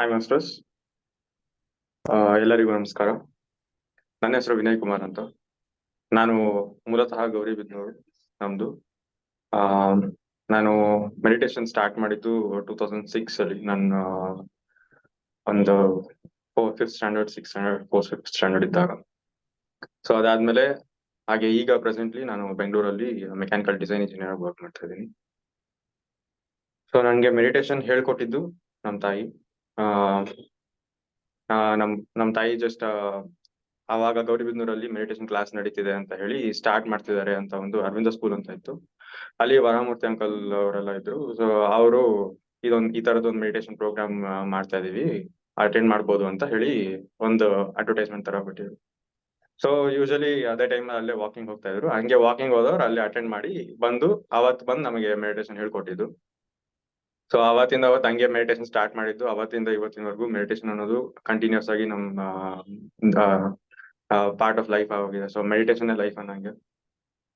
Hi masters, ಎಲ್ಲರಿಗೂ ನಮಸ್ಕಾರ. ನನ್ನ ಹೆಸರು ವಿನಯ್ ಕುಮಾರ್ ಅಂತ. ನಾನು ಮೂಲತಃ ಗೌರಿಬಿದನೂರು ನಮ್ದು. ಆ, ನಾನು ಮೆಡಿಟೇಷನ್ ಸ್ಟಾರ್ಟ್ ಮಾಡಿದ್ದು 2006 ಅಲ್ಲಿ. ನನ್ನ ಒಂದು 5th standard 6th standard 4th standard ಇದ್ದಾಗ. ಸೊ ಅದಾದ್ಮೇಲೆ ಹಾಗೆ ಈಗ ಪ್ರೆಸೆಂಟ್ಲಿ ನಾನು ಬೆಂಗಳೂರಲ್ಲಿ ಮೆಕ್ಯಾನಿಕಲ್ ಡಿಸೈನ್ ಇಂಜಿನಿಯರ್ ವರ್ಕ್ ಮಾಡ್ತಾ ಇದ್ದೀನಿ. ಸೊ ನನಗೆ ಮೆಡಿಟೇಷನ್ ಹೇಳ್ಕೊಟ್ಟಿದ್ದು ನಮ್ಮ ತಾಯಿ. ಆ, ನಮ್ ತಾಯಿ ಜಸ್ಟ್ ಆವಾಗ ಗೌರಿಬಿದನೂರಲ್ಲಿ ಮೆಡಿಟೇಷನ್ ಕ್ಲಾಸ್ ನಡೀತಿದೆ ಅಂತ ಹೇಳಿ ಸ್ಟಾರ್ಟ್ ಮಾಡ್ತಿದ್ದಾರೆ ಅಂತ ಒಂದು ಅರವಿಂದ ಸ್ಕೂಲ್ ಅಂತ ಇತ್ತು. ಅಲ್ಲಿ ವರಮೂರ್ತಿ ಅಂಕಲ್ ಅವರೆಲ್ಲ ಇದ್ರು. ಸೊ ಅವರು ಈ ತರದೊಂದು ಮೆಡಿಟೇಷನ್ ಪ್ರೋಗ್ರಾಮ್ ಮಾಡ್ತಾ ಇದೀವಿ, ಅಟೆಂಡ್ ಮಾಡ್ಬೋದು ಅಂತ ಹೇಳಿ ಒಂದು ಅಡ್ವರ್ಟೈಸ್ಮೆಂಟ್ ತರ ಬಿಟ್ಟಿದ್ರು. ಸೊ ಯೂಶಲಿ ಅದೇ ಟೈಮ್ ಅಲ್ಲೇ ವಾಕಿಂಗ್ ಹೋಗ್ತಾ ಇದ್ರು. ಹಂಗೆ ವಾಕಿಂಗ್ ಹೋದವ್ರು ಅಲ್ಲಿ ಅಟೆಂಡ್ ಮಾಡಿ ಅವತ್ತು ಬಂದು ನಮಗೆ ಮೆಡಿಟೇಷನ್ ಹೇಳ್ಕೊಟ್ಟಿದ್ದು. ಸೊ ಅವತ್ತಿಂದ ಹಂಗೆ ಮೆಡಿಟೇಷನ್ ಸ್ಟಾರ್ಟ್ ಮಾಡಿದ್ದು. ಅವತ್ತಿಂದ ಇವತ್ತಿನವರೆಗೂ ಮೆಡಿಟೇಷನ್ ಅನ್ನೋದು ಕಂಟಿನ್ಯೂಸ್ ಆಗಿ ನಮ್ಮ ಪಾರ್ಟ್ ಆಫ್ ಲೈಫ್ ಆಗಿದೆ. ಸೊ ಮೆಡಿಟೇಷನ್ ಲೈಫ್ ಅನ್ನಂಗೆ.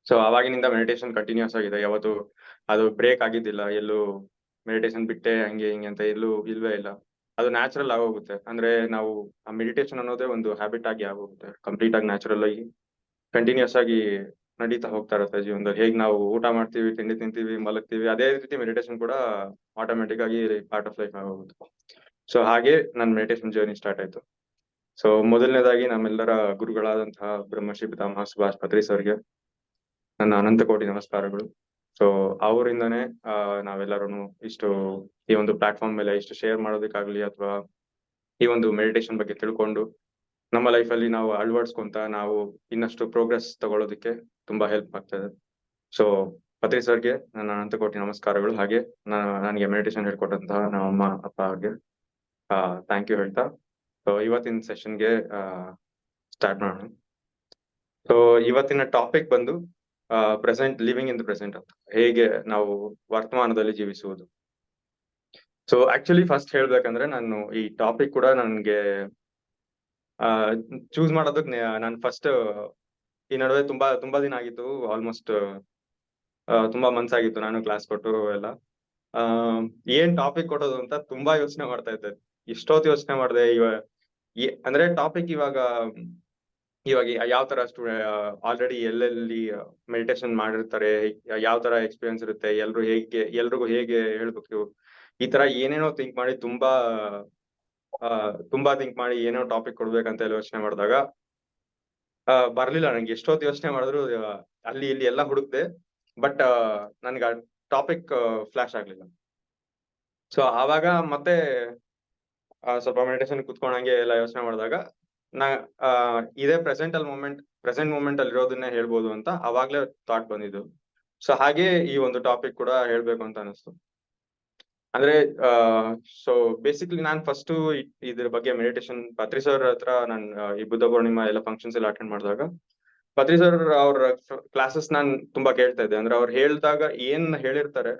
ಸೊ ಅವಾಗಿನಿಂದ ಮೆಡಿಟೇಷನ್ ಕಂಟಿನ್ಯೂಸ್ ಆಗಿದೆ, ಯಾವತ್ತು ಅದು ಬ್ರೇಕ್ ಆಗಿದ್ದಿಲ್ಲ. ಎಲ್ಲೂ ಮೆಡಿಟೇಷನ್ ಬಿಟ್ಟೆ ಹಂಗೆ ಹಿಂಗೆ ಅಂತ ಇಲ್ವೇ ಇಲ್ಲ. ಅದು ನ್ಯಾಚುರಲ್ ಆಗೋಗುತ್ತೆ. ಅಂದ್ರೆ ನಾವು ಆ ಮೆಡಿಟೇಷನ್ ಅನ್ನೋದೇ ಒಂದು ಹ್ಯಾಬಿಟ್ ಆಗಿ ಆಗೋಗುತ್ತೆ, ಕಂಪ್ಲೀಟ್ ಆಗಿ ನ್ಯಾಚುರಲ್ ಆಗಿ ಕಂಟಿನ್ಯೂಸ್ ಆಗಿ ನಡೀತಾ ಹೋಗ್ತಾ ಇರುತ್ತೆ ಜೀವನದಲ್ಲಿ. ಹೇಗ್ ನಾವು ಊಟ ಮಾಡ್ತೀವಿ, ತಿಂಡಿ ತಿಂತೀವಿ, ಮಲಗ್ತೀವಿ, ಅದೇ ರೀತಿ ಮೆಡಿಟೇಷನ್ ಕೂಡ ಆಟೋಮೆಟಿಕ್ ಆಗಿ ಪಾರ್ಟ್ ಆಫ್ ಲೈಫ್ ಆಗೋಗುತ್ತೆ. ಸೊ ಹಾಗೆ ನನ್ನ ಮೆಡಿಟೇಷನ್ ಜರ್ನಿ ಸ್ಟಾರ್ಟ್ ಆಯ್ತು. ಸೊ ಮೊದಲನೇದಾಗಿ ನಮ್ಮೆಲ್ಲರ ಗುರುಗಳಾದಂತಹ ಬ್ರಹ್ಮಶ್ರೀ ಪಿತಾಮಹ ಸುಭಾಷ್ ಪತ್ರಿ ಸರ್ಗೆ ನನ್ನ ಅನಂತ ಕೋಟಿ ನಮಸ್ಕಾರಗಳು. ಸೊ ಅವರಿಂದನೇ ನಾವೆಲ್ಲರೂ ಇಷ್ಟು ಈ ಒಂದು ಪ್ಲಾಟ್ಫಾರ್ಮ್ ಮೇಲೆ ಇಷ್ಟು ಶೇರ್ ಮಾಡೋದಕ್ಕಾಗ್ಲಿ ಅಥವಾ ಈ ಒಂದು ಮೆಡಿಟೇಷನ್ ಬಗ್ಗೆ ತಿಳ್ಕೊಂಡು ನಮ್ಮ ಲೈಫಲ್ಲಿ ನಾವು ಅಳವಡಿಸ್ಕೊಂತ ನಾವು ಇನ್ನಷ್ಟು ಪ್ರೋಗ್ರೆಸ್ ತಗೊಳ್ಳೋದಕ್ಕೆ ತುಂಬಾ ಹೆಲ್ಪ್ ಆಗ್ತದೆ. ಸೊ ಪತ್ರಿ ಸರ್ಗೆ ನನ್ನ ಅನಂತ ಕೋಟಿ ನಮಸ್ಕಾರಗಳು. ಹಾಗೆ ನನಗೆ ಮೆಡಿಟೇಷನ್ ಹೇಳ್ಕೊಟ್ಟಂತಹ ನಮ್ಮ ಅಮ್ಮ ಅಪ್ಪ ಅವ್ರಿಗೆ ಥ್ಯಾಂಕ್ ಯು ಹೇಳ್ತಾ ಸೊ ಇವತ್ತಿನ ಸೆಷನ್ಗೆ ಸ್ಟಾರ್ಟ್ ಮಾಡೋಣ. ಸೊ ಇವತ್ತಿನ ಟಾಪಿಕ್ ಬಂದು present, living in the present ಅಂತ, ಹೇಗೆ ನಾವು ವರ್ತಮಾನದಲ್ಲಿ ಜೀವಿಸುವುದು. ಸೊ ಆಕ್ಚುಲಿ ಫಸ್ಟ್ ಹೇಳ್ಬೇಕಂದ್ರೆ ನಾನು ಈ ಟಾಪಿಕ್ ಕೂಡ ನನ್ಗೆ ಚೂಸ್ ಮಾಡೋದಕ್ ನಾನು ಫಸ್ಟ್ ಈ ನಡುವೆ ತುಂಬಾ ದಿನ ಆಗಿತ್ತು, ಆಲ್ಮೋಸ್ಟ್ ತುಂಬಾ ಮನ್ಸಾಗಿತ್ತು. ನಾನು ಕ್ಲಾಸ್ ಕೊಟ್ಟು ಎಲ್ಲ ಏನ್ ಟಾಪಿಕ್ ಕೊಡೋದು ಅಂತ ತುಂಬಾ ಯೋಚನೆ ಮಾಡ್ತಾ ಇದ್ದೆ. ಇಷ್ಟೊತ್ತು ಯೋಚನೆ ಮಾಡಿದೆ. ಅಂದ್ರೆ ಟಾಪಿಕ್ ಇವಾಗ ಯಾವ ತರ ಆಲ್ರೆಡಿ ಎಲ್ಲೆಲ್ಲಿ ಮೆಡಿಟೇಷನ್ ಮಾಡಿರ್ತಾರೆ, ಯಾವ ತರ ಎಕ್ಸ್ಪೀರಿಯನ್ಸ್ ಇರುತ್ತೆ, ಎಲ್ರಿಗೂ ಹೇಗೆ ಹೇಳ್ಬೇಕು, ಈ ತರ ಏನೇನೋ ಥಿಂಕ್ ಮಾಡಿ ತುಂಬಾ ಥಿಂಕ್ ಮಾಡಿ ಏನೋ ಟಾಪಿಕ್ ಕೊಡ್ಬೇಕಂತ ಯೋಚನೆ ಮಾಡಿದಾಗ ಬರ್ಲಿಲ್ಲ ನಂಗೆ. ಎಷ್ಟೊತ್ತು ಯೋಚನೆ ಮಾಡಿದ್ರು ಅಲ್ಲಿ ಇಲ್ಲಿ ಎಲ್ಲ ಹುಡುಕ್ದೆ, ಬಟ್ ನನ್ಗೆ ಆ ಟಾಪಿಕ್ ಫ್ಲಾಶ್ ಆಗ್ಲಿಲ್ಲ. ಸೊ ಆವಾಗ ಮತ್ತೆ ಸ್ವಲ್ಪ ಮೆಡಿಟೇಷನ್ ಕುತ್ಕೊಂಡಂಗೆ ಎಲ್ಲ ಯೋಚನೆ ಮಾಡಿದಾಗ ಇದೇ ಪ್ರೆಸೆಂಟ್ ಮೂಮೆಂಟ್ ಅಲ್ಲಿ ಇರೋದನ್ನೇ ಹೇಳ್ಬೋದು ಅಂತ ಅವಾಗ್ಲೇ ಥಾಟ್ ಬಂದಿದ್ದು. ಸೊ ಹಾಗೆ ಈ ಒಂದು ಟಾಪಿಕ್ ಕೂಡ ಹೇಳ್ಬೇಕು ಅಂತ ಅನಿಸ್ತು. ಅಂದ್ರೆ ಸೊ ಬೇಸಿಕ್ಲಿ ನಾನ್ ಫಸ್ಟ್ ಇದ್ರ ಬಗ್ಗೆ ಮೆಡಿಟೇಷನ್ ಪತ್ರಿ ಸರ್ ಹತ್ರ ನಾನು ಈ ಬುದ್ಧ ಪೂರ್ಣಿಮಾ ಎಲ್ಲ ಫಂಕ್ಷನ್ಸ್ ಎಲ್ಲ ಅಟೆಂಡ್ ಮಾಡಿದಾಗ ಪತ್ರಿ ಸರ್ ಅವ್ರ ಕ್ಲಾಸಸ್ ನಾನ್ ತುಂಬಾ ಕೇಳ್ತಾ ಇದ್ದೆ. ಅಂದ್ರೆ ಅವ್ರು ಹೇಳಿದಾಗ ಏನ್ ಹೇಳಿರ್ತಾರೆ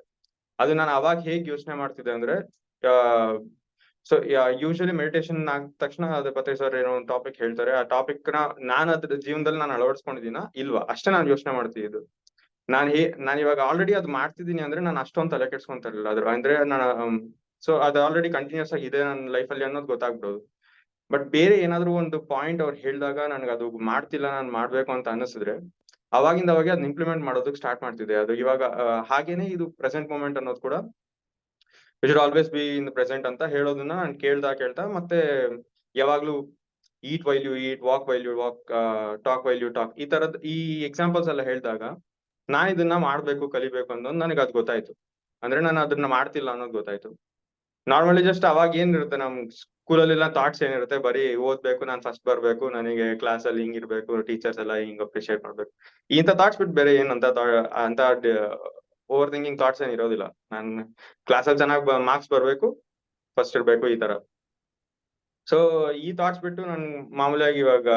ಅದು ನಾನು ಅವಾಗ ಹೇಗ್ ಯೋಚನೆ ಮಾಡ್ತಿದ್ದೆ ಅಂದ್ರೆ ಸೊ ಯೂಶಲಿ ಮೆಡಿಟೇಷನ್ ಆದ ತಕ್ಷಣ ಅದೇ ಪತ್ರಿ ಸರ್ ಏನೋ ಒಂದು ಟಾಪಿಕ್ ಹೇಳ್ತಾರೆ, ಆ ಟಾಪಿಕ್ ನಾನು ಅದ್ರ ಜೀವನದಲ್ಲಿ ನಾನು ಅಳವಡಿಸ್ಕೊಂಡಿದ್ದೀನ ಇಲ್ವಾ ಅಷ್ಟೇ ನಾನು ಯೋಚನೆ ಮಾಡ್ತಿದ್ದು. ನಾನು ಇವಾಗ ಆಲ್ರೆಡಿ ಅದು ಮಾಡ್ತಿದ್ದೀನಿ ಅಂದ್ರೆ ನಾನು ಅಷ್ಟೊಂದು ತಲೆ ಕೆಡ್ಸ್ಕೊಂತ ಇರಲಿಲ್ಲ ಅದ್ರ ಅಂದ್ರೆ ಸೊ ಅದು ಆಲ್ರೆಡಿ ಕಂಟಿನ್ಯೂಸ್ ಆಗಿ ಇದೆ ನನ್ನ ಲೈಫಲ್ಲಿ ಅನ್ನೋದು ಗೊತ್ತಾಗ್ಬಿಡೋದು. ಬಟ್ ಬೇರೆ ಏನಾದ್ರು ಒಂದು ಪಾಯಿಂಟ್ ಅವ್ರು ಹೇಳಿದಾಗ ನನ್ಗೆ ಅದು ಮಾಡ್ತಿಲ್ಲ, ನಾನು ಮಾಡ್ಬೇಕು ಅಂತ ಅನಿಸಿದ್ರೆ ಅವಾಗಿಂದ ಅವಾಗ ಅದನ್ನ ಇಂಪ್ಲಿಮೆಂಟ್ ಮಾಡೋದಕ್ಕೆ ಸ್ಟಾರ್ಟ್ ಮಾಡ್ತಿದ್ದೆ. ಅದು ಇವಾಗ ಹಾಗೇನೆ ಇದು ಪ್ರೆಸೆಂಟ್ ಮೂಮೆಂಟ್ ಅನ್ನೋದು ಕೂಡ you should always be in the present ಅಂತ ಹೇಳೋದನ್ನ ನಾನು ಕೇಳ್ತಾ ಮತ್ತೆ ಯಾವಾಗ್ಲೂ eat while you eat, walk while you walk, talk while you talk, ಈ ತರದ್ ಈ ಎಕ್ಸಾಂಪಲ್ಸ್ ಎಲ್ಲ ಹೇಳಿದಾಗ ನಾನು ಇದನ್ನ ಮಾಡ್ಬೇಕು, ಕಲಿಬೇಕು ಅನ್ನೋದು ನನಗೆ ಅದು ಗೊತ್ತಾಯ್ತು. ಅಂದ್ರೆ ನಾನು ಅದನ್ನ ಮಾಡ್ತಿಲ್ಲ ಅನ್ನೋದು ಗೊತ್ತಾಯ್ತು. ನಾರ್ಮಲಿ ಜಸ್ಟ್ ಅವಾಗ ಏನಿರುತ್ತೆ ನಮ್ ಸ್ಕೂಲಲ್ಲೆಲ್ಲ ಥಾಟ್ಸ್ ಏನಿರುತ್ತೆ, ಬರೀ ಓದ್ಬೇಕು, ನಾನು ಫಸ್ಟ್ ಬರ್ಬೇಕು, ನನಗೆ ಕ್ಲಾಸ್ ಅಲ್ಲಿ ಹಿಂಗಿರ್ಬೇಕು, ಟೀಚರ್ಸ್ ಎಲ್ಲ ಹಿಂಗ್ ಅಪ್ರಿಶಿಯೇಟ್ ಮಾಡ್ಬೇಕು, ಇಂಥ ಥಾಟ್ಸ್ ಬಿಟ್ಟು ಬೇರೆ ಏನಂತ ಓವರ್ ಥಿಂಕಿಂಗ್ ಥಾಟ್ಸ್ ಏನ್ ಇರೋದಿಲ್ಲ. ನಾನ್ ಕ್ಲಾಸಲ್ಲಿ ಚೆನ್ನಾಗಿ ಮಾರ್ಕ್ಸ್ ಬರ್ಬೇಕು, ಫಸ್ಟ್ ಇರ್ಬೇಕು, ಈ ತರ. ಸೊ ಈ ಥಾಟ್ಸ್ ಬಿಟ್ಟು ನನ್ ಮಾಮೂಲಿಯಾಗಿ ಇವಾಗ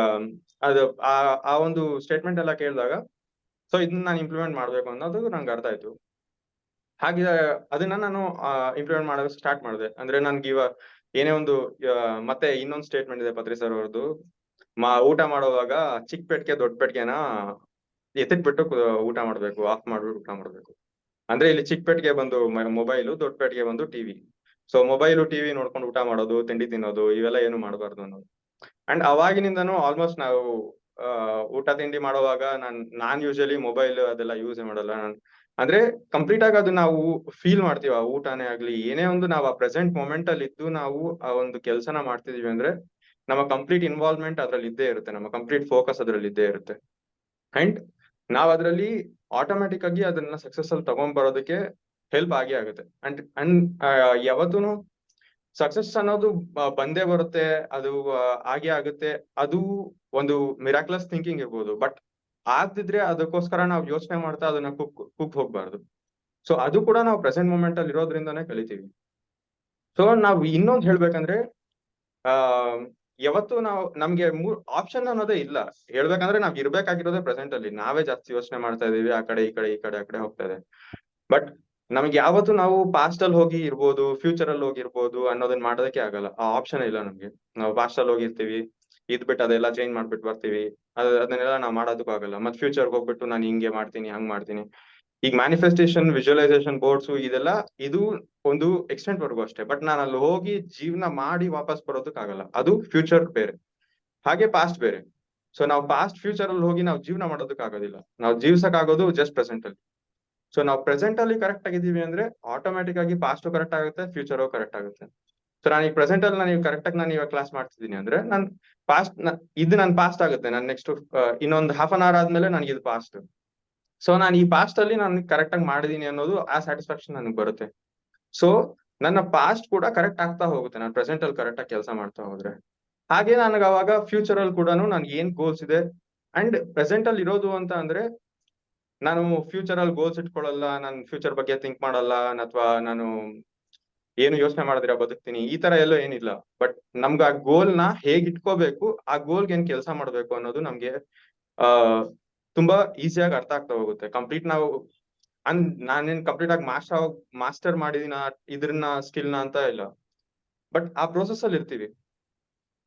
ಅದು ಆ ಒಂದು ಸ್ಟೇಟ್ಮೆಂಟ್ ಎಲ್ಲ ಕೇಳಿದಾಗ ಸೊ ಇದನ್ನ ನಾನು ಇಂಪ್ಲಿಮೆಂಟ್ ಮಾಡ್ಬೇಕು ಅನ್ನೋದು ನಂಗೆ ಅರ್ಥ ಆಯ್ತು. ಹಾಗೆ ಅದನ್ನ ನಾನು ಇಂಪ್ಲಿಮೆಂಟ್ ಮಾಡೋಕೆ ಸ್ಟಾರ್ಟ್ ಮಾಡಿದೆ. ಅಂದ್ರೆ ನನ್ಗೆ ಇವಾಗ ಏನೇ ಒಂದು ಮತ್ತೆ ಇನ್ನೊಂದು ಸ್ಟೇಟ್ಮೆಂಟ್ ಇದೆ ಪತ್ರಿ ಸರ್ ಅವ್ರದ್ದು, ಊಟ ಮಾಡುವಾಗ ಚಿಕ್ಕ ಪೆಟ್ಟಿಗೆ ದೊಡ್ಡ ಪೆಟ್ಟಿಗೆನ ಎತ್ತಿಟ್ಬಿಟ್ಟು ಊಟ ಮಾಡ್ಬೇಕು, ಆಫ್ ಮಾಡ್ಬಿಟ್ಟು ಊಟ ಮಾಡ್ಬೇಕು. ಅಂದ್ರೆ ಇಲ್ಲಿ ಚಿಕ್ಕ ಪೆಟ್ಟಿಗೆ ಬಂದು ಮೊಬೈಲು, ದೊಡ್ಡ ಪೆಟ್ಟಿಗೆ ಬಂದು ಟಿವಿ. ಸೊ ಮೊಬೈಲು ಟಿವಿ ನೋಡ್ಕೊಂಡು ಊಟ ಮಾಡೋದು, ತಿಂಡಿ ತಿನ್ನೋದು ಇವೆಲ್ಲ ಏನು ಮಾಡಬಾರ್ದು ಅನ್ನೋದು. ಅಂಡ್ ಅವಾಗಿನಿಂದನೂ ಆಲ್ಮೋಸ್ಟ್ ನಾವು ಊಟ ತಿಂಡಿ ಮಾಡುವಾಗ ನಾನ್ ಯೂಶಲಿ ಮೊಬೈಲ್ ಅದೆಲ್ಲ ಯೂಸ್ ಮಾಡಲ್ಲ. ಅಂದ್ರೆ ಕಂಪ್ಲೀಟ್ ಆಗಿ ಅದು ನಾವು ಫೀಲ್ ಮಾಡ್ತೀವಿ, ಆ ಊಟನೇ ಆಗ್ಲಿ ಏನೇ ಒಂದು ನಾವು ಆ ಪ್ರೆಸೆಂಟ್ ಮೊಮೆಂಟ್ ಅಲ್ಲಿ ಇದ್ದು ನಾವು ಆ ಒಂದು ಕೆಲಸನ ಮಾಡ್ತಿದೀವಿ ಅಂದ್ರೆ ನಮ್ಮ ಕಂಪ್ಲೀಟ್ ಇನ್ವಾಲ್ವ್ಮೆಂಟ್ ಅದ್ರಲ್ಲಿ ಇದ್ದೇ ಇರುತ್ತೆ, ನಮ್ಮ ಕಂಪ್ಲೀಟ್ ಫೋಕಸ್ ಅದ್ರಲ್ಲಿ ಇದ್ದೇ ಇರುತ್ತೆ. ಅಂಡ್ ನಾವ್ ಅದ್ರಲ್ಲಿ ಆಟೋಮ್ಯಾಟಿಕ್ ಆಗಿ ಅದನ್ನ ಸಕ್ಸಸ್ ಅಲ್ಲಿ ತಗೊಂಡ್ ಬರೋದಕ್ಕೆ ಹೆಲ್ಪ್ ಆಗೇ ಆಗುತ್ತೆ. ಅಂಡ್ ಯಾವತ್ತೂನು ಸಕ್ಸಸ್ ಅನ್ನೋದು ಬಂದೇ ಬರುತ್ತೆ, ಅದು ಆಗೇ ಆಗುತ್ತೆ. ಅದು ಒಂದು ಮಿರಾಕ್ಲಸ್ ಥಿಂಕಿಂಗ್ ಇರ್ಬೋದು, ಬಟ್ ಆಗ್ದಿದ್ರೆ ಅದಕ್ಕೋಸ್ಕರ ನಾವು ಯೋಚನೆ ಮಾಡ್ತಾ ಅದನ್ನ ಕುಕ್ ಹೋಗ್ಬಾರ್ದು. ಸೊ ಅದು ಕೂಡ ನಾವು ಪ್ರೆಸೆಂಟ್ ಮೂಮೆಂಟ್ ಅಲ್ಲಿ ಇರೋದ್ರಿಂದಾನೇ ಕಲಿತೀವಿ. ಸೊ ನಾವ್ ಇನ್ನೊಂದ್ ಹೇಳ್ಬೇಕಂದ್ರೆ ಆ ಯಾವತ್ತು ನಮ್ಗೆ ಆಪ್ಷನ್ ಅನ್ನೋದೇ ಇಲ್ಲ. ಹೇಳ್ಬೇಕಂದ್ರೆ ನಾವ್ ಇರ್ಬೇಕಾಗಿರೋದೇ ಪ್ರೆಸೆಂಟ್ ಅಲ್ಲಿ, ನಾವೇ ಜಾಸ್ತಿ ಯೋಚನೆ ಮಾಡ್ತಾ ಇದೀವಿ, ಆ ಕಡೆ ಈ ಕಡೆ ಹೋಗ್ತಾ ಇದೆ. ಬಟ್ ನಮ್ಗೆ ಯಾವತ್ತು ನಾವು ಪಾಸ್ಟ್ ಅಲ್ಲಿ ಹೋಗಿ ಇರ್ಬೋದು, ಫ್ಯೂಚರ್ ಅಲ್ಲಿ ಹೋಗಿರ್ಬೋದು ಅನ್ನೋದನ್ನ ಮಾಡೋದಕ್ಕೆ ಆಗಲ್ಲ, ಆ ಆಪ್ಷನ್ ಇಲ್ಲ ನಮ್ಗೆ. ನಾವು ಪಾಸ್ಟ್ ಅಲ್ಲಿ ಹೋಗಿರ್ತೀವಿ, ಇದ್ಬಿಟ್ಟು ಅದೆಲ್ಲ ಚೇಂಜ್ ಮಾಡ್ಬಿಟ್ಟು ಬರ್ತೀವಿ, ಅದನ್ನೆಲ್ಲ ನಾವು ಮಾಡೋದಕ್ಕೂ ಆಗಲ್ಲ. ಮತ್ ಫ್ಯೂಚರ್ ಹೋಗ್ಬಿಟ್ಟು ನಾನು ಹಿಂಗೆ ಮಾಡ್ತೀನಿ ಹಂಗ್ ಮಾಡ್ತೀನಿ. ಈಗ ಮ್ಯಾನಿಫೆಸ್ಟೇಷನ್, ವಿಜುವಲೈಸೇಷನ್ ಬೋರ್ಡ್ಸ್ ಇದೆಲ್ಲ ಇದು ಒಂದು ಎಕ್ಸ್ಟೆಂಟ್ ವರ್ಗು ಅಷ್ಟೇ. ಬಟ್ ನಾನು ಅಲ್ಲಿ ಹೋಗಿ ಜೀವನ ಮಾಡಿ ವಾಪಸ್ ಬರೋದಕ್ಕಾಗಲ್ಲ, ಅದು ಫ್ಯೂಚರ್ ಬೇರೆ, ಹಾಗೆ ಪಾಸ್ಟ್ ಬೇರೆ. ಸೊ ನಾವು ಪಾಸ್ಟ್ ಫ್ಯೂಚರ್ ಅಲ್ಲಿ ಹೋಗಿ ನಾವು ಜೀವನ ಮಾಡೋದಕ್ಕಾಗೋದಿಲ್ಲ, ನಾವು ಜೀವಿಸಕ್ಕಾಗೋದು ಜಸ್ಟ್ ಪ್ರೆಸೆಂಟ್ ಅಲ್ಲಿ. ಸೊ ನಾವು ಪ್ರೆಸೆಂಟ್ ಅಲ್ಲಿ ಕರೆಕ್ಟ್ ಆಗಿದೀವಿ ಅಂದ್ರೆ ಆಟೋಮ್ಯಾಟಿಕ್ ಆಗಿ ಪಾಸ್ಟ್ ಕರೆಕ್ಟ್ ಆಗುತ್ತೆ, ಫ್ಯೂಚರ್ ಕರೆಕ್ಟ್ ಆಗುತ್ತೆ. ಸೊ ನಾನು ಈ ಪ್ರೆಸೆಂಟ್ ಅಲ್ಲಿ ನಾನು ಕರೆಕ್ಟ್ ಆಗಿ ನಾನು ಇವಾಗ ಕ್ಲಾಸ್ ಮಾಡ್ತಿದ್ದೀನಿ ಅಂದ್ರೆ ನನ್ ಪಾಸ್ಟ್ ಇದು ನನ್ ಪಾಸ್ಟ್ ಆಗುತ್ತೆ. ನಾನು ನೆಕ್ಸ್ಟ್ ಇನ್ನೊಂದು ಹಾಫ್ ಅನ್ ಅವರ್ ಆದ್ಮೇಲೆ ನನಗೆ ಇದು ಪಾಸ್ಟ್. ಸೊ ನಾನು ಈ ಪಾಸ್ಟ್ ಅಲ್ಲಿ ನಾನು ಕರೆಕ್ಟ್ ಆಗಿ ಮಾಡಿದೀನಿ ಅನ್ನೋದು ಆ ಸ್ಯಾಟಿಸ್ಫ್ಯಾಕ್ಷನ್ ನನಗೆ ಬರುತ್ತೆ. ಸೊ ನನ್ನ ಪಾಸ್ಟ್ ಕೂಡ ಕರೆಕ್ಟ್ ಆಗ್ತಾ ಹೋಗುತ್ತೆ ನಾನು ಪ್ರೆಸೆಂಟ್ ಅಲ್ಲಿ ಕರೆಕ್ಟ್ ಆಗಿ ಕೆಲಸ ಮಾಡ್ತಾ ಹೋದ್ರೆ. ಹಾಗೆ ನನಗೆ ಅವಾಗ ಫ್ಯೂಚರ್ ಅಲ್ಲಿ ಕೂಡ ನನ್ಗೆ ಏನ್ ಗೋಲ್ಸ್ ಇದೆ ಅಂಡ್ ಪ್ರೆಸೆಂಟ್ ಅಲ್ಲಿ ಇರೋದು ಅಂತ ಅಂದ್ರೆ ನಾನು ಫ್ಯೂಚರ್ ಅಲ್ಲಿ ಗೋಲ್ಸ್ ಇಟ್ಕೊಳ್ಳಲ್ಲ, ನಾನು ಫ್ಯೂಚರ್ ಬಗ್ಗೆ ಥಿಂಕ್ ಮಾಡಲ್ಲ, ಅಥವಾ ನಾನು ಏನು ಯೋಚನೆ ಮಾಡಿದ್ರೆ ಬದುಕ್ತೀನಿ ಈ ತರ ಎಲ್ಲೋ ಏನಿಲ್ಲ. ಬಟ್ ನಮ್ಗೆ ಆ ಗೋಲ್ ನ ಹೇಗ್ ಇಟ್ಕೋಬೇಕು, ಆ ಗೋಲ್ಗೆ ಏನ್ ಕೆಲಸ ಮಾಡ್ಬೇಕು ಅನ್ನೋದು ನಮ್ಗೆ ಆ ತುಂಬಾ ಈಸಿಯಾಗಿ ಅರ್ಥ ಆಗ್ತಾ ಹೋಗುತ್ತೆ. ಕಂಪ್ಲೀಟ್ ನಾವು ನಾನೇನ್ ಕಂಪ್ಲೀಟ್ ಆಗಿ ಮಾಸ್ಟರ್ ಮಾಡಿದಿನ ಇದ್ರನ್ನ ಸ್ಕಿಲ್ ನ ಅಂತ ಇಲ್ಲ, ಬಟ್ ಆ ಪ್ರೋಸೆಸ್ ಅಲ್ಲಿ ಇರ್ತೀವಿ.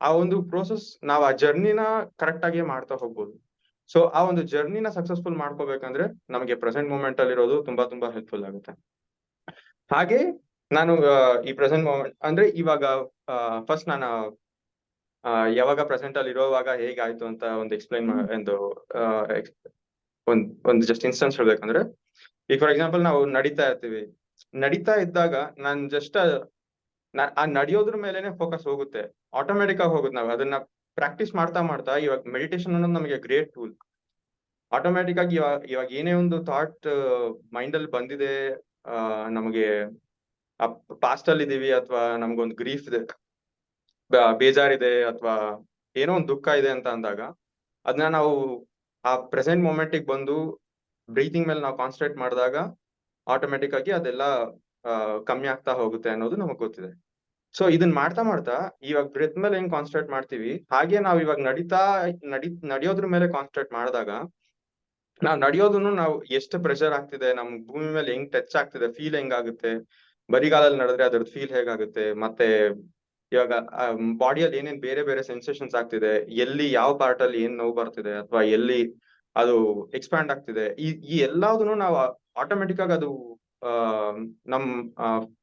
ಆ ಒಂದು ಪ್ರೋಸೆಸ್ ನಾವು ಆ ಜರ್ನಿನ ಕರೆಕ್ಟ್ ಆಗಿ ಮಾಡ್ತಾ ಹೋಗ್ಬೋದು. ಸೊ ಆ ಒಂದು ಜರ್ನಿನ ಸಕ್ಸಸ್ಫುಲ್ ಮಾಡ್ಕೋಬೇಕಂದ್ರೆ ನಮಗೆ ಪ್ರೆಸೆಂಟ್ ಮೂಮೆಂಟ್ ಅಲ್ಲಿ ಇರೋದು ತುಂಬಾ ತುಂಬಾ ಹೆಲ್ಪ್ಫುಲ್ ಆಗುತ್ತೆ. ಹಾಗೆ ನಾನು ಈ ಪ್ರೆಸೆಂಟ್ ಮೂಮೆಂಟ್ ಅಂದ್ರೆ ಇವಾಗ ಫಸ್ಟ್ ನಾನು ಯಾವಾಗ ಪ್ರೆಸೆಂಟ್ ಅಲ್ಲಿ ಇರೋವಾಗ ಹೇಗಾಯ್ತು ಅಂತ ಒಂದು ಎಕ್ಸ್ಪ್ಲೈನ್ ಒಂದು ಜಸ್ಟ್ ಇನ್ಸ್ಟೆನ್ಸ್ ಹೇಳ್ಬೇಕಂದ್ರೆ, ಈಗ ಫಾರ್ ಎಕ್ಸಾಂಪಲ್ ನಾವು ನಡೀತಾ ಇದ್ದಾಗ ನಾನ್ ಜಸ್ಟ್ ಆ ನಡೆಯೋದ್ರ ಮೇಲೆನೆ ಫೋಕಸ್ ಹೋಗುತ್ತೆ, ಆಟೋಮೆಟಿಕ್ ಆಗಿ ಹೋಗುತ್ತೆ. ನಾವು ಅದನ್ನ ಪ್ರಾಕ್ಟೀಸ್ ಮಾಡ್ತಾ ಇವಾಗ ಮೆಡಿಟೇಷನ್ ಅನ್ನೋದು ನಮಗೆ ಗ್ರೇಟ್ ಟೂಲ್. ಆಟೋಮೆಟಿಕ್ ಆಗಿ ಇವಾಗ ಏನೇ ಒಂದು ಥಾಟ್ ಮೈಂಡ್ ಅಲ್ಲಿ ಬಂದಿದೆ, ನಮಗೆ ಪಾಸ್ಟ್ ಅಲ್ಲಿ ಇದೀವಿ ಅಥವಾ ನಮ್ಗೊಂದು ಗ್ರೀಫ್ ಇದೆ, ಬೇಜಾರಿದೆ ಅಥವಾ ಏನೋ ಒಂದು ದುಃಖ ಇದೆ ಅಂತ ಅಂದಾಗ ಅದನ್ನ ನಾವು ಆ ಪ್ರೆಸೆಂಟ್ ಮೂಮೆಂಟಿಗೆ ಬಂದು ಬ್ರೀತಿಂಗ್ ಮೇಲೆ ನಾವು ಕಾನ್ಸಂಟ್ರೇಟ್ ಮಾಡಿದಾಗ ಆಟೋಮೆಟಿಕ್ ಆಗಿ ಅದೆಲ್ಲ ಕಮ್ಮಿ ಆಗ್ತಾ ಹೋಗುತ್ತೆ ಅನ್ನೋದು ನಮಗ್ ಗೊತ್ತಿದೆ. ಸೊ ಇದನ್ನ ಮಾಡ್ತಾ ಇವಾಗ ಬ್ರೆತ್ ಮೇಲೆ ಹೆಂಗ್ ಕಾನ್ಸಂಟ್ರೇಟ್ ಮಾಡ್ತೀವಿ, ಹಾಗೆ ನಾವು ಇವಾಗ ನಡೆಯೋದ್ರ ಮೇಲೆ ಕಾನ್ಸಂಟ್ರೇಟ್ ಮಾಡಿದಾಗ ನಾವು ನಡೆಯೋದನ್ನು ನಾವು ಎಷ್ಟು ಪ್ರೆಷರ್ ಆಗ್ತಿದೆ, ನಮ್ ಭೂಮಿ ಮೇಲೆ ಹೆಂಗ್ ಟಚ್ ಆಗ್ತಿದೆ, ಫೀಲ್ ಹೆಂಗಾಗುತ್ತೆ, ಬರಿಗಾಲಲ್ಲಿ ನಡೆದ್ರೆ ಅದ್ರದ್ದು ಫೀಲ್ ಹೇಗಾಗುತ್ತೆ, ಮತ್ತೆ ಇವಾಗ ಬಾಡಿಯಲ್ಲಿ ಏನೇನ್ ಬೇರೆ ಬೇರೆ ಸೆನ್ಸೇಷನ್ಸ್ ಆಗ್ತಿದೆ, ಎಲ್ಲಿ ಯಾವ ಪಾರ್ಟ್ ಅಲ್ಲಿ ಏನ್ ನೋವು ಬರ್ತಿದೆ ಅಥವಾ ಎಲ್ಲಿ ಅದು ಎಕ್ಸ್ಪ್ಯಾಂಡ್ ಆಗ್ತಿದೆ, ಈ ಎಲ್ಲದನ್ನು ನಾವು ಆಟೋಮೆಟಿಕ್ ಆಗಿ ಅದು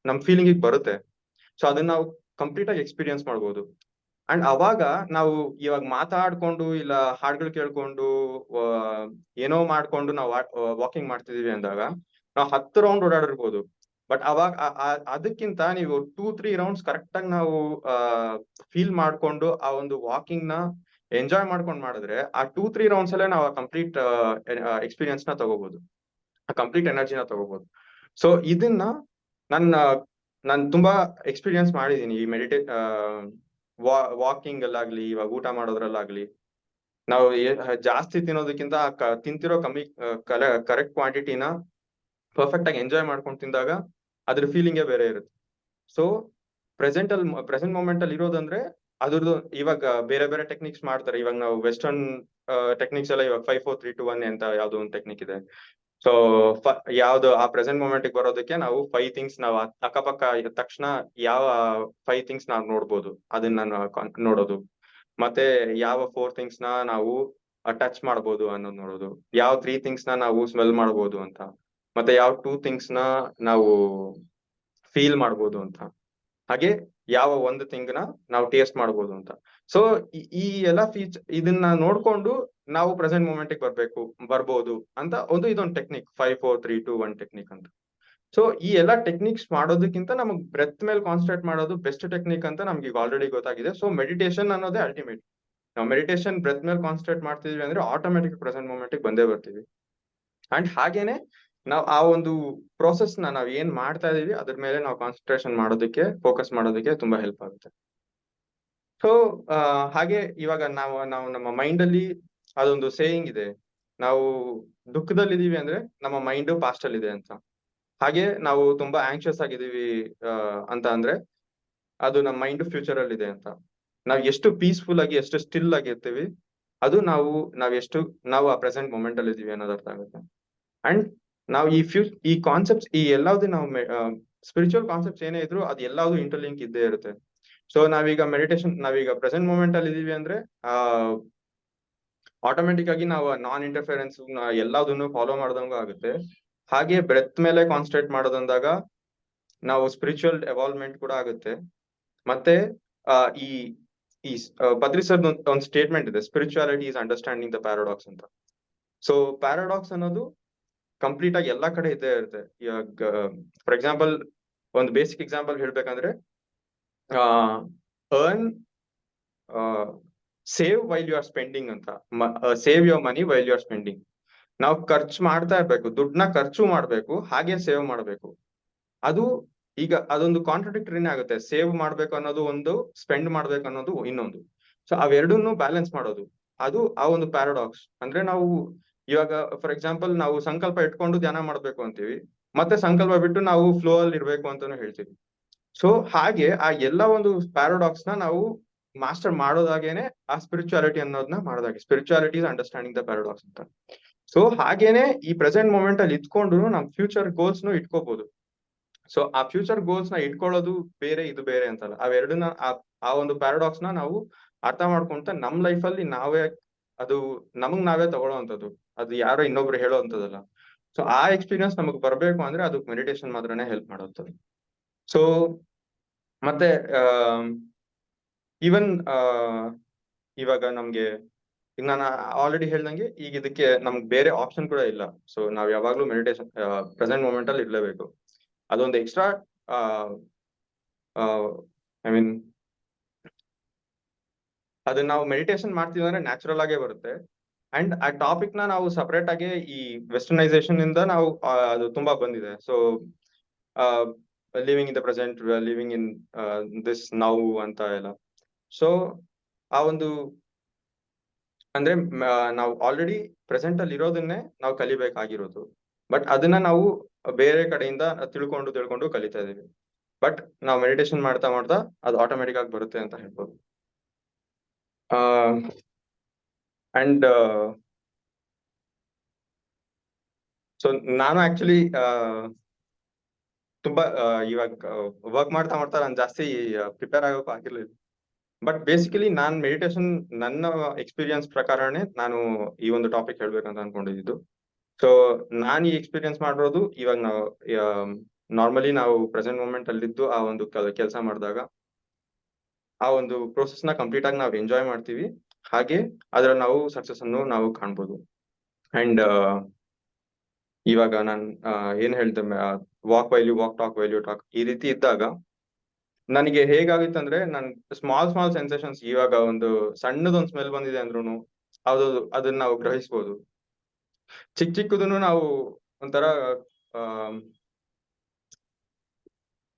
ನಮ್ ಫೀಲಿಂಗ್ ಬರುತ್ತೆ. ಸೊ ಅದನ್ನ ನಾವು ಕಂಪ್ಲೀಟ್ ಆಗಿ ಎಕ್ಸ್ಪೀರಿಯನ್ಸ್ ಮಾಡ್ಬೋದು. ಅಂಡ್ ಅವಾಗ ನಾವು ಇವಾಗ ಮಾತಾಡ್ಕೊಂಡು ಇಲ್ಲ ಹಾಡ್ಗಳು ಕೇಳ್ಕೊಂಡು ಏನೋ ಮಾಡ್ಕೊಂಡು ನಾವು ವಾಕಿಂಗ್ ಮಾಡ್ತಿದೀವಿ ಅಂದಾಗ ನಾವು 10 ರೌಂಡ್ ಓಡಾಡಿರ್ಬೋದು. ಬಟ್ ಅವಾಗ ಅದಕ್ಕಿಂತ ನೀವು 2-3 ರೌಂಡ್ಸ್ ಕರೆಕ್ಟ್ ಆಗಿ ನಾವು ಫೀಲ್ ಮಾಡ್ಕೊಂಡು ಆ ಒಂದು ವಾಕಿಂಗ್ ನ ಎಂಜಾಯ್ ಮಾಡ್ಕೊಂಡು ಮಾಡಿದ್ರೆ ಆ 2-3 ರೌಂಡ್ಸ್ ಅಲ್ಲೇ ನಾವು ಕಂಪ್ಲೀಟ್ ಎಕ್ಸ್ಪೀರಿಯನ್ಸ್ ನ ತಗೋಬಹುದು, ಆ ಕಂಪ್ಲೀಟ್ ಎನರ್ಜಿನ ತಗೋಬಹುದು. ಸೊ ಇದನ್ನ ನಾನು ತುಂಬಾ ಎಕ್ಸ್ಪೀರಿಯನ್ಸ್ ಮಾಡಿದೀನಿ ಈ ವಾಕಿಂಗ್ ಅಲ್ಲಾಗ್ಲಿ, ಇವಾಗ ಊಟ ಮಾಡೋದ್ರಲ್ಲಾಗ್ಲಿ. ನಾವು ಜಾಸ್ತಿ ತಿನ್ನೋದಕ್ಕಿಂತ ತಿಂತಿರೋ ಕಮ್ಮಿ ಕರೆಕ್ಟ್ ಕ್ವಾಂಟಿಟಿನ ಪರ್ಫೆಕ್ಟ್ ಆಗಿ ಎಂಜಾಯ್ ಮಾಡ್ಕೊಂಡು ತಿಂದಾಗ ಅದ್ರ ಫೀಲಿಂಗೇ ಬೇರೆ ಇರುತ್ತೆ. ಸೊ ಪ್ರೆಸೆಂಟ್ ಮೂಮೆಂಟ್ ಅಲ್ಲಿ ಇರೋದಂದ್ರೆ ಅದ್ರದ್ದು ಇವಾಗ ಬೇರೆ ಬೇರೆ ಟೆಕ್ನಿಕ್ಸ್ ಮಾಡ್ತಾರೆ. ಇವಾಗ ನಾವು ವೆಸ್ಟರ್ನ್ ಟೆಕ್ನಿಕ್ಸ್ ಎಲ್ಲ ಇವಾಗ 5, 4, 3, 2, 1 ಅಂತ ಯಾವ್ದೋ ಒಂದು ಟೆಕ್ನಿಕ್ ಇದೆ. ಸೊ ಯಾವ್ದು ಆ ಪ್ರೆಸೆಂಟ್ ಮೂಮೆಂಟ್ ಬರೋದಕ್ಕೆ ನಾವು 5 ಥಿಂಗ್ಸ್ ನಾವು ಅಕ್ಕಪಕ್ಕ ಇದ್ದ ತಕ್ಷಣ ಯಾವ 5 ಥಿಂಗ್ಸ್ ನಾವು ನೋಡ್ಬೋದು ಅದನ್ನ ನೋಡೋದು, ಮತ್ತೆ ಯಾವ 4 ಥಿಂಗ್ಸ್ ನ ನಾವು ಟಚ್ ಮಾಡ್ಬೋದು ಅನ್ನೋದು ನೋಡೋದು, ಯಾವ 3 ಥಿಂಗ್ಸ್ ನ ನಾವು ಸ್ಮೆಲ್ ಮಾಡ್ಬೋದು ಅಂತ, ಮತ್ತೆ ಯಾವ 2 ಥಿಂಗ್ಸ್ ನ ನಾವು ಫೀಲ್ ಮಾಡ್ಬೋದು ಅಂತ. ಹಾಗೆ ಯಾವ ಒಂದು ಥಿಂಗ್ ನಾವು ಟೇಸ್ಟ್ ಮಾಡ್ಬೋದು ಅಂತ. ಸೊ ಈ ಎಲ್ಲ ಇದನ್ನ ನೋಡ್ಕೊಂಡು ನಾವು ಪ್ರೆಸೆಂಟ್ ಮೂಮೆಂಟ್ ಬರ್ಬೋದು ಅಂತ ಇದೊಂದು ಟೆಕ್ನಿಕ್ 5 4 3 2 1 ಟೆಕ್ನಿಕ್ ಅಂತ. ಸೊ ಈ ಎಲ್ಲಾ ಟೆಕ್ನಿಕ್ಸ್ ಮಾಡೋದಕ್ಕಿಂತ ನಮಗ್ ಬ್ರೆತ್ ಮೇಲೆ ಕಾನ್ಸಂಟ್ರೇಟ್ ಮಾಡೋದು ಬೆಸ್ಟ್ ಟೆಕ್ನಿಕ್ ಅಂತ ನಮ್ಗೆ ಈಗ ಆಲ್ರೆಡಿ ಗೊತ್ತಾಗಿದೆ. ಸೊ ಮೆಡಿಟೇಷನ್ ಅನ್ನೋದೇ ಅಲ್ಟಿಮೇಟ್. ನಾವು ಮೆಡಿಟೇಷನ್ ಬ್ರೆತ್ ಮೇಲೆ ಕಾನ್ಸಂಟ್ರೇಟ್ ಮಾಡ್ತಿದ್ವಿ ಅಂದ್ರೆ ಆಟೋಮೆಟಿಕ್ ಪ್ರೆಸೆಂಟ್ ಮೂಮೆಂಟ್ ಬಂದೇ ಬರ್ತೀವಿ. ಅಂಡ್ ಹಾಗೇನೆ ನಾವು ಆ ಒಂದು ಪ್ರೋಸೆಸ್ ನಾವ್ ಏನ್ ಮಾಡ್ತಾ ಇದೀವಿ ಅದ್ರ ಮೇಲೆ ನಾವು ಕಾನ್ಸಂಟ್ರೇಷನ್ ಮಾಡೋದಕ್ಕೆ ಫೋಕಸ್ ಮಾಡೋದಕ್ಕೆ ತುಂಬಾ ಹೆಲ್ಪ್ ಆಗುತ್ತೆ. ಸೊ ಹಾಗೆ ಇವಾಗ ನಾವು ನಮ್ಮ ಮೈಂಡ್ ಅಲ್ಲಿ ಅದೊಂದು ಸೇಯಿಂಗ್ ಇದೆ, ನಾವು ದುಃಖದಲ್ಲಿ ಇದೀವಿ ಅಂದ್ರೆ ನಮ್ಮ ಮೈಂಡ್ ಪಾಸ್ಟ್ ಅಲ್ಲಿ ಇದೆ ಅಂತ. ಹಾಗೆ ನಾವು ತುಂಬಾ ಆಂಕ್ಷಿಯಸ್ ಆಗಿದೀವಿ ಅಂತ ಅಂದ್ರೆ ಅದು ನಮ್ಮ ಮೈಂಡ್ ಫ್ಯೂಚರ್ ಅಲ್ಲಿ ಇದೆ ಅಂತ. ನಾವ್ ಎಷ್ಟು ಪೀಸ್ಫುಲ್ ಆಗಿ ಎಷ್ಟು ಸ್ಟಿಲ್ ಆಗಿರ್ತೀವಿ ಅದು ನಾವು ಆ ಪ್ರೆಸೆಂಟ್ ಮೂಮೆಂಟ್ ಅಲ್ಲಿ ಇದೀವಿ ಅನ್ನೋದು ಅರ್ಥ ಆಗುತ್ತೆ. ಅಂಡ್ ನಾವು ಈ ಕಾನ್ಸೆಪ್ಟ್ಸ್ ಈ ಎಲ್ಲಾವ್ದು ನಾವು ಸ್ಪಿರಿಚುವಲ್ ಕಾನ್ಸೆಪ್ಟ್ಸ್ ಏನೇ ಇದ್ರು ಅದು ಎಲ್ಲಾವ್ದು ಇಂಟರ್ಲಿಂಕ್ ಇದ್ದೇ ಇರುತ್ತೆ. ಸೊ ನಾವೀಗ ಪ್ರೆಸೆಂಟ್ ಮೂಮೆಂಟ್ ಅಲ್ಲಿ ಇದೀವಿ ಅಂದ್ರೆ ಆಟೋಮೆಟಿಕ್ ಆಗಿ ನಾವು ನಾನ್ ಇಂಟರ್ಫಿಯರೆನ್ಸ್ ಎಲ್ಲದನ್ನು ಫಾಲೋ ಮಾಡ್ದಂಗೂ ಆಗುತ್ತೆ. ಹಾಗೆ ಬ್ರೆತ್ ಮೇಲೆ ಕಾನ್ಸಂಟ್ರೇಟ್ ಮಾಡೋದಂದಾಗ ನಾವು ಸ್ಪಿರಿಚುವಲ್ ಎವಾಲ್ವ್ಮೆಂಟ್ ಕೂಡ ಆಗುತ್ತೆ. ಮತ್ತೆ ಈ ಈ ಬದ್ರಿ ಸರ್ ಒಂದು ಸ್ಟೇಟ್ಮೆಂಟ್ ಇದೆ, spirituality is understanding the paradox ಅಂತ. ಸೊ ಪ್ಯಾರಾಡಾಕ್ಸ್ ಅನ್ನೋದು ಕಂಪ್ಲೀಟ್ ಆಗಿ ಎಲ್ಲಾ ಕಡೆ ಇದ್ದೇ ಇರುತ್ತೆ. ಫಾರ್ ಎಕ್ಸಾಂಪಲ್ ಒಂದು ಬೇಸಿಕ್ ಎಕ್ಸಾಂಪಲ್ ಹೇಳ್ಬೇಕಂದ್ರೆ earn save while you are spending ಅಂತ. Save your money while you are spending. ನಾವು ಖರ್ಚು ಮಾಡ್ತಾ ಇರ್ಬೇಕು, ದುಡ್ಡನ್ನ ಖರ್ಚು ಮಾಡ್ಬೇಕು ಹಾಗೆ ಸೇವ್ ಮಾಡ್ಬೇಕು. ಅದು ಈಗ ಅದೊಂದು ಕಾಂಟ್ರಡಿಕ್ಟರಿನೇ ಆಗುತ್ತೆ. ಸೇವ್ ಮಾಡ್ಬೇಕು ಅನ್ನೋದು ಒಂದು, ಸ್ಪೆಂಡ್ ಮಾಡ್ಬೇಕು ಅನ್ನೋದು ಇನ್ನೊಂದು. ಸೊ ಅವೆರಡನ್ನು ಬ್ಯಾಲೆನ್ಸ್ ಮಾಡೋದು ಅದು ಆ ಒಂದು ಪ್ಯಾರಾಡಾಕ್ಸ್. ಅಂದ್ರೆ ನಾವು ಇವಾಗ ಫಾರ್ ಎಕ್ಸಾಂಪಲ್ ನಾವು ಸಂಕಲ್ಪ ಇಟ್ಕೊಂಡು ಧ್ಯಾನ ಮಾಡ್ಬೇಕು ಅಂತೀವಿ, ಮತ್ತೆ ಸಂಕಲ್ಪ ಬಿಟ್ಟು ನಾವು ಫ್ಲೋ ಅಲ್ಲಿ ಇರ್ಬೇಕು ಅಂತಾನು ಹೇಳ್ತೀವಿ. ಸೊ ಹಾಗೆ ಆ ಎಲ್ಲ ಒಂದು ಪ್ಯಾರಾಡಾಕ್ಸ್ ನಾವು ಮಾಸ್ಟರ್ ಮಾಡೋದಾಗೇನೆ ಆ ಸ್ಪಿರಿಚುಯಾಲಿಟಿ ಅನ್ನೋದನ್ನ ಮಾಡೋದಾಗೆ. Spirituality is understanding the paradox ಅಂತ. ಸೊ ಹಾಗೇನೆ ಈ ಪ್ರೆಸೆಂಟ್ ಮೂಮೆಂಟ್ ಅಲ್ಲಿ ಇದ್ಕೊಂಡು ನಮ್ ಫ್ಯೂಚರ್ ಗೋಲ್ಸ್ ಇಟ್ಕೋಬಹುದು. ಸೊ ಆ ಫ್ಯೂಚರ್ ಗೋಲ್ಸ್ ಇಟ್ಕೊಳ್ಳೋದು ಬೇರೆ, ಇದು ಬೇರೆ ಅಂತಲ್ಲ. ಅವೆರಡನ್ನ ಆ ಒಂದು ಪ್ಯಾರಾಡಾಕ್ಸ್ ನಾವು ಅರ್ಥ ಮಾಡ್ಕೊಂತ ನಮ್ ಲೈಫ್ ಅಲ್ಲಿ ಅದು ನಮಗ್ ನಾವೇ ತಗೊಳ್ಳೋವಂಥದ್ದು, ಅದು ಯಾರೋ ಇನ್ನೊಬ್ರು ಹೇಳೋವಂಥದ್ದಲ್ಲ. ಸೊ ಆ ಎಕ್ಸ್ಪೀರಿಯನ್ಸ್ ನಮಗ್ ಬರ್ಬೇಕು ಅಂದ್ರೆ ಅದಕ್ಕೆ ಮೆಡಿಟೇಷನ್ ಮಾತ್ರನೇ ಹೆಲ್ಪ್ ಮಾಡೋದು. ಸೊ ಮತ್ತೆ ಈವನ್ ಇವಾಗ ನಮ್ಗೆ ಈಗ ನಾನು ಆಲ್ರೆಡಿ ಹೇಳ್ದಂಗೆ ಈಗ ಇದಕ್ಕೆ ನಮ್ಗೆ ಬೇರೆ ಆಪ್ಷನ್ ಕೂಡ ಇಲ್ಲ. ಸೊ ನಾವ್ ಯಾವಾಗ್ಲೂ ಮೆಡಿಟೇಷನ್ ಪ್ರೆಸೆಂಟ್ ಮೂಮೆಂಟ್ ಅಲ್ಲಿ ಇರ್ಲೇಬೇಕು. ಅದೊಂದು ಎಕ್ಸ್ಟ್ರಾ ಐ ಮೀನ್ ಅದನ್ನ ನಾವು ಮೆಡಿಟೇಷನ್ ಮಾಡ್ತೀವಿ ಅಂದ್ರೆ ನ್ಯಾಚುರಲ್ ಆಗೇ ಬರುತ್ತೆ. ಅಂಡ್ ಆ ಟಾಪಿಕ್ ನಾವು ಸಪರೇಟ್ ಆಗಿ ಈ ವೆಸ್ಟರ್ನೈಸೇಷನ್ ಇಂದ ಅದು ತುಂಬಾ ಬಂದಿದೆ. So living in the present, living in this now ಅಂತ ಎಲ್ಲ. ಸೊ ಆ ಒಂದು ಅಂದ್ರೆ ನಾವು ಆಲ್ರೆಡಿ ಪ್ರೆಸೆಂಟ್ ಅಲ್ಲಿ ಇರೋದನ್ನೇ ನಾವು ಕಲಿಬೇಕಾಗಿರೋದು. ಬಟ್ ಅದನ್ನ ನಾವು ಬೇರೆ ಕಡೆಯಿಂದ ತಿಳ್ಕೊಂಡು ಕಲಿತಾ ಇದೀವಿ. ಬಟ್ ನಾವು ಮೆಡಿಟೇಷನ್ ಮಾಡ್ತಾ ಅದು ಆಟೋಮೆಟಿಕ್ ಆಗಿ ಬರುತ್ತೆ ಅಂತ ಹೇಳ್ಬೋದು. ಅಂಡ್ ಸೊ ನಾನು ಆಕ್ಚುಲಿ ತುಂಬಾ ಇವಾಗ ವರ್ಕ್ ಮಾಡ್ತಾ ನಾನು ಜಾಸ್ತಿ ಪ್ರಿಪೇರ್ ಆಗೋಕೆ ಆಗಿರ್ಲಿಲ್ಲ. ಬಟ್ ಬೇಸಿಕಲಿ ನಾನ್ ಮೆಡಿಟೇಷನ್ ನನ್ನ ಎಕ್ಸ್ಪೀರಿಯನ್ಸ್ ಪ್ರಕಾರನೇ ನಾನು ಈ ಒಂದು ಟಾಪಿಕ್ ಹೇಳ್ಬೇಕಂತ ಅನ್ಕೊಂಡಿದ್ದು. ಸೊ ನಾನ್ ಈ ಎಕ್ಸ್ಪೀರಿಯನ್ಸ್ ಮಾಡಿರೋದು ಇವಾಗ ನಾರ್ಮಲಿ ನಾವು ಪ್ರೆಸೆಂಟ್ ಮೂಮೆಂಟ್ ಅಲ್ಲಿದ್ದು ಆ ಒಂದು ಕೆಲಸ ಮಾಡಿದಾಗ ಆ ಒಂದು ಪ್ರೋಸೆಸ್ ನ ಕಂಪ್ಲೀಟ್ ಆಗಿ ನಾವು ಎಂಜಾಯ್ ಮಾಡ್ತೀವಿ. ಹಾಗೆ ಅದರ ನಾವು ಸಕ್ಸಸ್ ಅನ್ನು ನಾವು ಕಾಣ್ಬೋದು. ಅಂಡ್ ಇವಾಗ ನಾನ್ ಏನ್ ಹೇಳ್ತೆ, walk while you walk, talk while you talk, ಈ ರೀತಿ ಇದ್ದಾಗ ನನಗೆ ಹೇಗಾಗಿತ್ತಂದ್ರೆ ನನ್ ಸ್ಮಾಲ್ ಸೆನ್ಸೇಷನ್ಸ್, ಇವಾಗ ಒಂದು ಸಣ್ಣದೊಂದು ಸ್ಮೆಲ್ ಬಂದಿದೆ ಅಂದ್ರೂ ಅದನ್ನ ನಾವು ಗ್ರಹಿಸ್ಬೋದು. ಚಿಕ್ಕದನ್ನು ನಾವು ಒಂಥರ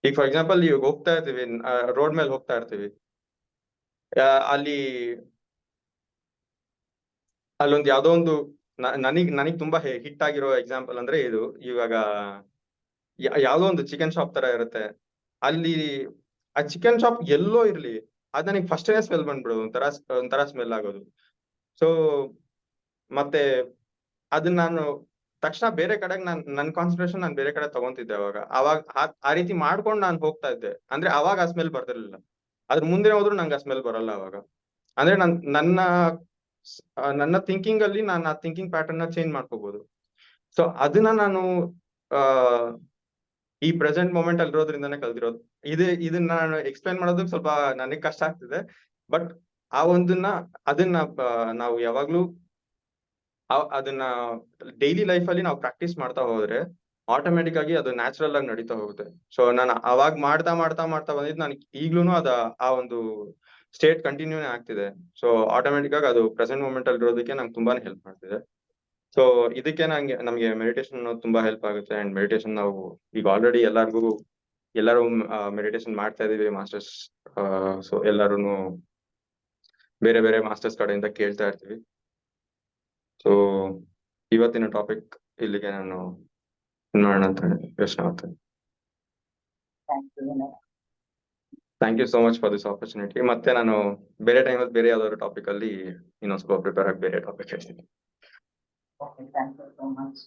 ಈಗ ಫಾರ್ ಎಕ್ಸಾಂಪಲ್ ಈಗ ಹೋಗ್ತಾ ಇರ್ತೀವಿ, ರೋಡ್ ಮೇಲೆ ಹೋಗ್ತಾ ಇರ್ತೀವಿ, ಅಲ್ಲೊಂದು ಯಾವ್ದೋ ಒಂದು ನನಗ್ ತುಂಬಾ ಹಿಟ್ ಆಗಿರೋ ಎಕ್ಸಾಂಪಲ್ ಅಂದ್ರೆ ಇದು. ಇವಾಗ ಯಾವ್ದೋ ಒಂದು ಚಿಕನ್ ಶಾಪ್ ತರ ಇರುತ್ತೆ, ಅಲ್ಲಿ ಆ ಚಿಕನ್ ಶಾಪ್ ಎಲ್ಲೋ ಇರ್ಲಿ ಅದ್ ನನಗೆ ಫಸ್ಟ್ ಸ್ಮೆಲ್ ಬಂದ್ಬಿಡೋದು, ಒಂಥರ ಸ್ಮೆಲ್ ಆಗೋದು. ಸೊ ಮತ್ತೆ ಅದನ್ನ ನಾನು ತಕ್ಷಣ ಬೇರೆ ಕಡೆಗೆ ನನ್ ಕಾನ್ಸಂಟ್ರೇಷನ್ ನಾನು ಬೇರೆ ಕಡೆ ತಗೊಂತಿದ್ದೆ. ಅವಾಗ ಆ ರೀತಿ ಮಾಡ್ಕೊಂಡು ನಾನು ಹೋಗ್ತಾ ಇದ್ದೆ ಅಂದ್ರೆ ಅವಾಗ ಆ ಸ್ಮೆಲ್ ಬರ್ತಿರ್ಲಿಲ್ಲ. ಅದ್ರ ಮುಂದೆ ಹೋದ್ರು ನಂಗೆ ಆ ಸ್ಮೆಲ್ ಬರಲ್ಲ ಅವಾಗ. ಅಂದ್ರೆ ನನ್ನ ಥಿಂಕಿಂಗ್ ಅಲ್ಲಿ ನಾನು ಆ ಥಿಂಕಿಂಗ್ ಪ್ಯಾಟರ್ನ್ ನ ಚೇಂಜ್ ಮಾಡ್ಕೋಬಹುದು. ಸೊ ಅದನ್ನ ನಾನು ಈ ಪ್ರೆಸೆಂಟ್ ಮೂಮೆಂಟ್ ಅಲ್ಲಿ ಇರೋದ್ರಿಂದಾನೇ ಕಲ್ತಿರೋದು. ಇದನ್ನ ನಾನು ಎಕ್ಸ್ಪ್ಲೈನ್ ಮಾಡೋದಕ್ಕೆ ಸ್ವಲ್ಪ ನನಗೆ ಕಷ್ಟ ಆಗ್ತಿದೆ. ಬಟ್ ಅದನ್ನ ನಾವು ಯಾವಾಗ್ಲೂ ಅದನ್ನ ಡೈಲಿ ಲೈಫ್ ಅಲ್ಲಿ ನಾವು ಪ್ರಾಕ್ಟೀಸ್ ಮಾಡ್ತಾ ಹೋದ್ರೆ ಆಟೋಮೆಟಿಕ್ ಆಗಿ ಅದು ನ್ಯಾಚುರಲ್ ಆಗಿ ನಡೀತಾ ಹೋಗುತ್ತೆ. ಸೊ ನಾನು ಅವಾಗ ಮಾಡ್ತಾ ಬಂದಿದ್ದು ನನಗೆ ಈಗ್ಲೂನು ಆ ಒಂದು ಸ್ಟೇಟ್ ಕಂಟಿನ್ಯೂನೇ ಆಗ್ತಿದೆ. ಸೊ ಆಟೋಮೆಟಿಕ್ ಆಗಿ ಅದು ಪ್ರೆಸೆಂಟ್ ಮೂಮೆಂಟ್ ಅಲ್ಲಿ ಇರೋದಕ್ಕೆ ನಂಗೆ ತುಂಬಾನೇ ಹೆಲ್ಪ್ ಮಾಡ್ತಿದೆ. ಸೊ ಇದಕ್ಕೆ ನಮ್ಗೆ ಮೆಡಿಟೇಷನ್ ತುಂಬಾ ಹೆಲ್ಪ್ ಆಗುತ್ತೆ. ಅಂಡ್ ಮೆಡಿಟೇಷನ್ ನಾವು ಈಗ ಆಲ್ರೆಡಿ ಎಲ್ಲರೂ ಮೆಡಿಟೇಷನ್ ಮಾಡ್ತಾ ಇದೀವಿ ಮಾಸ್ಟರ್ಸ್. ಸೊ ಎಲ್ಲರೂ ಬೇರೆ ಬೇರೆ ಮಾಸ್ಟರ್ಸ್ ಕಡೆಯಿಂದ ಕೇಳ್ತಾ ಇರ್ತೀವಿ. ಸೊ ಇವತ್ತಿನ ಟಾಪಿಕ್ ಇಲ್ಲಿಗೆ ನಾನು ಮಾಡೋಣ ಅಂತ ಯೋಚನೆ ಮಾಡ್ತೇನೆ. Thank you so much for this opportunity. ಮತ್ತೆ ನಾನು ಬೇರೆ ಟೈಮಲ್ಲಿ ಬೇರೆ ಯಾವ್ದಾದ್ರು ಟಾಪಿಕ್ ಅಲ್ಲಿ ಇನ್ನೊಂದ್ ಸ್ವಲ್ಪ ಪ್ರಿಪೇರ್ ಆಗಿ ಬೇರೆ ಟಾಪಿಕ್ ಹೇಳ್ತೀನಿ. Okay, thank you so much.